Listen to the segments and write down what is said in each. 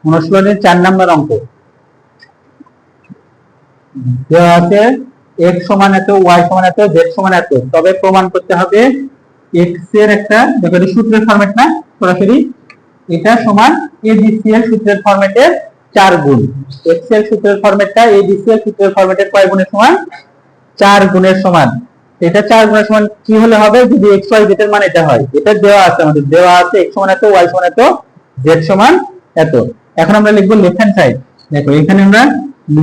অনুশীলনের 4 নম্বর অঙ্ক দেওয়া আছে x সমান এত, y সমান এত, z সমান এত, তবে প্রমাণ করতে হবে x এর একটা, দেখো এটা সূত্রের ফরম্যাট না, সরাসরি এটা সমান abc এর সূত্রের ফরম্যাটের 4 গুণ। x এর সূত্রের ফরম্যাটটা abc এর সূত্রের ফরম্যাটের কয় গুণের সমান? 4 গুণের সমান। এটা 4 গুণের সমান কি হলে হবে? যদি x y z এর মান এটা হয়। এটা দেওয়া আছে, আমাদের দেওয়া আছে x সমান এত, y সমান এত, z সমান এত। এখন আমরা লিখব লেফট হ্যান্ড সাইড। দেখো এখানে আমরা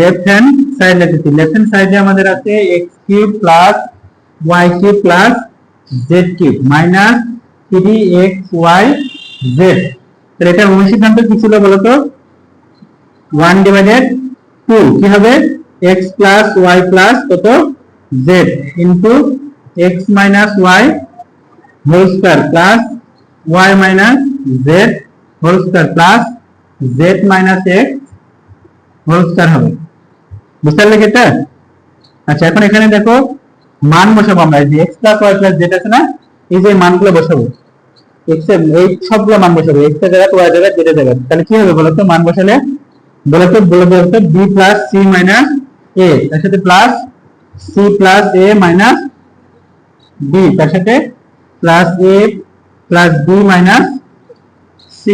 লেফট হ্যান্ড সাইড লিখেছি। লেফট হ্যান্ড সাইডে আমাদের আছে x cube plus y cube plus z cube minus 3xy z। তাহলে এটার অনুসিদ্ধান্ত কি ছিল বলো তো? 1 ডিভাইডেড 2 কি হবে? x প্লাস y প্লাস কত z into x minus y whole square plus y minus z whole square plus z minus x whole square হবে। বুঝতে পারলে এটা? আচ্ছা, এখন এখানে দেখো মান বসাবো আমরা। এই যে x plus y plus z আছে না, এই যে মানগুলো বসাবো। x এর এই সবগুলো মান বসাবো, x এর জায়গায় y এর জায়গায় z এর জায়গায়। তাহলে কি হবে বলো তো? মান বসালে বলে b plus c minus a, তার সাথে plus c plus a minus b, তার সাথে plus a plus b minus c।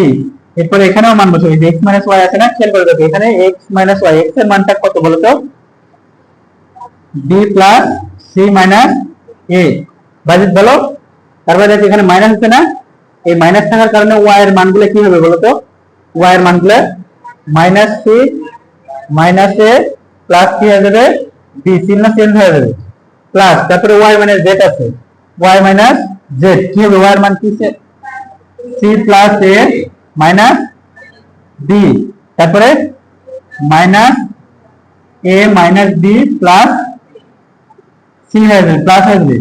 এরপর এখানেও মান বসাবো। এই যে x মাইনাস y আছে না, খেয়াল করে দেখো এখানে x মাইনাস y, x এর মানটা কত বলো তো? b plus c minus a। বাজিত বলো। তারপরে দেখো এখানে মাইনাস আছে না, এই মাইনাস থাকার কারণে y এর মানগুলো কি হবে বলো তো? y এর মানগুলো minus c minus a plus কি হয়ে যাবে? b, চিহ্ন চেঞ্জ হয়ে যাবে প্লাস, তারপরে y মাইনাস z আছে, y মাইনাস z কি হবে? y এর মান কি? c plus a minus b, তারপরে minus a minus b plus c হয়ে যাবে, প্লাস হয়ে যাবে।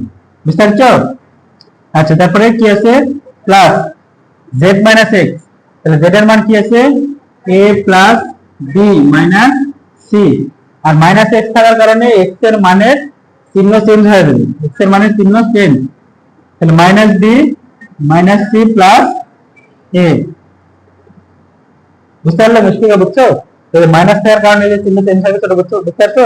বুঝতে পারছো? আচ্ছা, তারপরে কি আছে? Plus z minus x। তাহলে z এর মান কি আছে? a plus b minus c, আর মাইনাস x থাকার কারণে x এর মানের চিহ্ন চেঞ্জ হয়ে যাবে, x এর মানের চিহ্ন চেঞ্জ। তাহলে minus b minus c plus a। বুঝতে পারলে? মুশকিল বুঝছো? তাহলে মাইনাস থাকার কারণে যে চিহ্ন চেঞ্জ হবে সেটা বুঝছো? বুঝতে পারছো?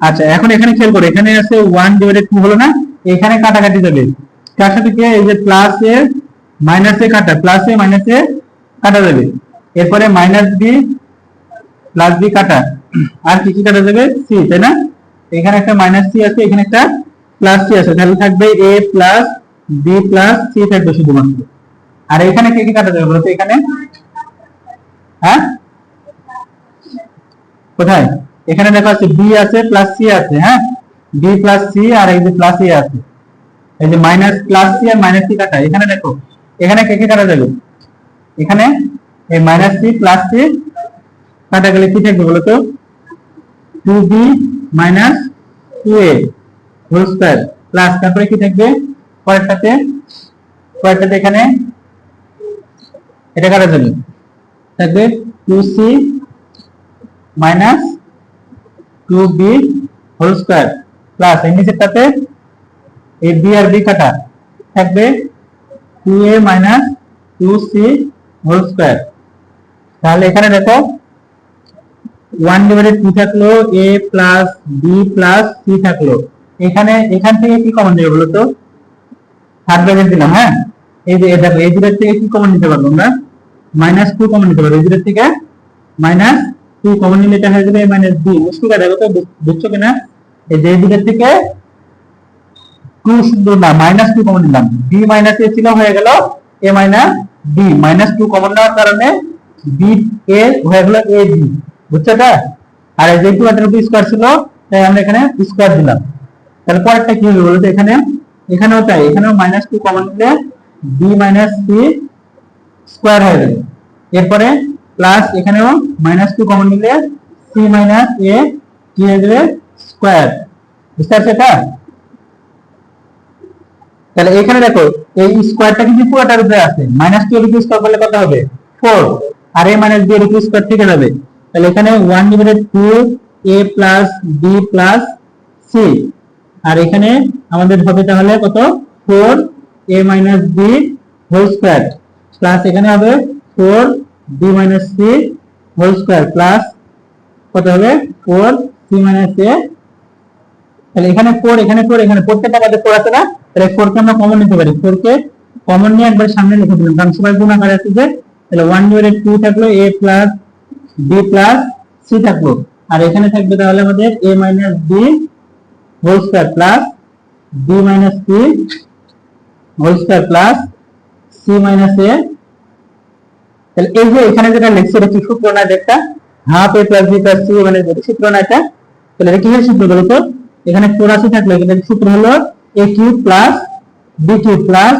আচ্ছা, এখন এখানে খেয়াল করো, এখানে আছে 1 ডিভাইডেড 2 হলো না, এখানে কাটাকাটি যাবে। তার সাথে কি এই যে প্লাস a মাইনাস a কাটা, প্লাস a মাইনাস a কাটা যাবে। এরপরে মাইনাস b প্লাস b কাটা, আর কি কি কাটা যাবে? c, তাই না? এখানে একটা মাইনাস c আছে, এখানে একটা প্লাস c আছে, তাহলে থাকবে a plus b plus c থাকবে শুধুমাত্র। আর এখানে কি কি কাটা যাবে বলতো? এখানে হ্যাঁ কোথায়? এখানে দেখো আছে b আছে প্লাস c আছে, হ্যাঁ b প্লাস c, আর এই যে প্লাস a আছে, এই যে মাইনাস প্লাস c আর মাইনাস c কাটা। এখানে দেখো এখানে কে কে কাটা যাবে? এখানে এই মাইনাস c প্লাস c কাটা গেলে কি থাকবে বলতো? 2b minus 2a whole square plus, তারপরে কি থাকবে পরেরটাতে? এখানে এটা কাটা যাবে, থাকবে 2c minus 2b whole square plus এই নিচেরটাতে এই b আর b কাটা, থাকবে 2a minus 2c whole square. তাহলে এখানে দেখো 1 ডিভাইডেড 2 থাকলো, a plus b plus c থাকলো। এখান থেকে কি কমন নেবে বলো তো? থার্ড ব্র্যাকেট দিলাম, হ্যাঁ এই যে দেখো এই দুটোর থেকে কি কমন নিতে পারবো আমরা? মাইনাস 2 কমন নিতে পারবো, এই দুটোর থেকে মাইনাস 2 কমন নিলে এটা হয়ে যাবে মাইনাস b। মুশকিলটা দেখো তো, বুঝছো কিনা? এই যে এই দুটোর থেকে 2 শুধু না, মাইনাস 2 কমন নিলাম, b মাইনাস a ছিল, হয়ে গেল a minus b। Minus 2 common নেওয়ার কারণে b a হয়ে গেল a b। বুঝছো এটা? আর এই যে একটু স্কয়ার ছিল, তাই আমরা এখানে স্কয়ার দিলাম। তাহলে পরেরটা কি হবে বলতো? এখানেও তাই, এখানেও মাইনাস 2 কমন নিলে b মাইনাস c স্কয়ার হয়ে যাবে। এরপরে প্লাস এখানেও মাইনাস 2 কমন নিলে c মাইনাস a কি হয়ে যাবে? স্কয়ার। বুঝতে পারছো এটা? তাহলে এখানে দেখো এই স্কয়ারটা কিন্তু পুরোটার উপরে আছে, মাইনাস 2 এর উপর স্কয়ার করলে কত হবে? 4, আর a মাইনাস b এর উপর স্কয়ার থেকে যাবে। তাহলে এখানে 1 divided 2 a plus b plus c, আর এখানে আমাদের হবে তাহলে কত? 4 a minus b whole square plus এখানে হবে 4b - c whole square plus কত হবে 4c - a। তাহলে এখানে 4 এখানে 4 এখানে প্রত্যেকটা পদে 4 আছে না, তাহলে 4 কে আমরা কমন নিতে পারি। 4 কে কমন নিয়ে একবার সামনে লিখে দিলাম, কারণ সবাই গুণ আকারে আছে যে। তাহলে 1/2 থাকলো a plus b plus c থাকলো, আর এখানে থাকবে তাহলে আমাদের a - b whole square plus b - c whole square plus c - a। তাহলে এই যে এখানে যেটা লিখছি এটা কি সূত্র না, একটা half a plus b plus c মানে সূত্র না এটা। তাহলে এটা কিসের সূত্র বলো তো? এখানে 84 থাকলে এটার সূত্র হলো a cube plus b cube plus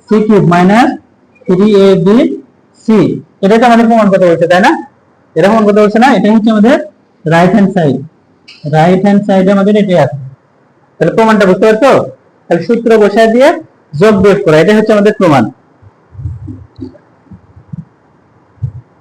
c cube minus 3ab c। এটা তো আমাদের প্রমাণ করতে বলছে, তাই না? এটা প্রমাণ করতে বলছে না, এটা হচ্ছে আমাদের right hand side. Right hand সাইডে আমাদের এটা আছে। তাহলে প্রমাণটা বুঝতে পারছো? তাহলে সূত্র বসায় দিয়ে যোগ বিয়োগ করা, এটা হচ্ছে আমাদের প্রমাণ।